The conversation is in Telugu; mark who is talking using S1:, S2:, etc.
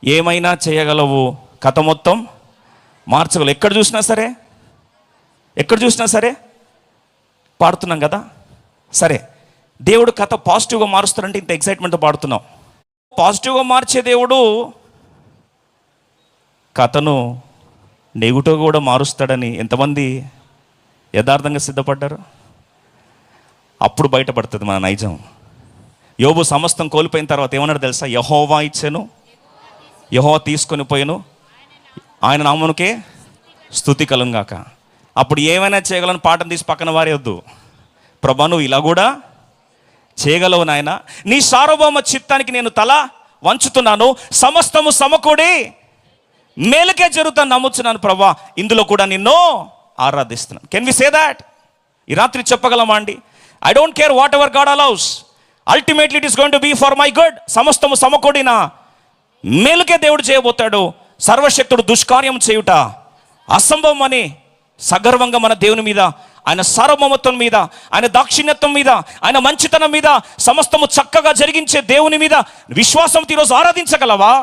S1: ఏమైనా చేయగలవు, కథ మొత్తం మార్చగలవు. ఎక్కడ చూసినా సరే పాడుతున్నాం కదా. సరే, దేవుడు కథ పాజిటివ్గా మారుస్తారంటే ఇంత ఎక్సైట్మెంట్తో పాడుతున్నాం. పాజిటివ్గా మార్చే దేవుడు కథను నెగిటివ్గా కూడా మారుస్తాడని ఎంతమంది యథార్థంగా సిద్ధపడ్డారు? అప్పుడు బయటపడుతుంది మన నైజం. యోబు సమస్తం కోల్పోయిన తర్వాత ఏమన్నాడు తెలుసా? యెహోవా ఇచ్చెను, యెహోవా తీసుకొని పోయాను, ఆయన నామమునకే స్తుతి కలుగుగాక. అప్పుడు ఏమైనా చేయగలను పాఠం తీసి పక్కన వారేయొద్దు. ప్రభా, నువ్వు ఇలా కూడా చేయగలవు నాయన, నీ సార్వభౌమ చిత్తానికి నేను తల వంచుతున్నాను, సమస్తము సమకూడి మేలుకే జరుగుతాను నమ్ముచున్నాను ప్రభా, ఇందులో కూడా నిన్ను ఆరాధిస్తున్నాను. Can we say that? ఈ రాత్రి చెప్పగలమా అండి? I don't care whatever God allows, ultimately it is going to be for my good. సమస్తము సమకూడిన మేలుకే దేవుడు చేయబోతాడు. సర్వశక్తుడు దుష్కార్యం చేయుట అసంభవం అని సగర్వంగా మన దేవుని మీద, ఆయన సార్వభౌమత్వం మీద, ఆయన దాక్షిణ్యత్వం మీద, ఆయన మంచితనం మీద, సమస్తము చక్కగా జరిగించే దేవుని మీద విశ్వాసంతో ఈరోజు ఆరాధించగలవా?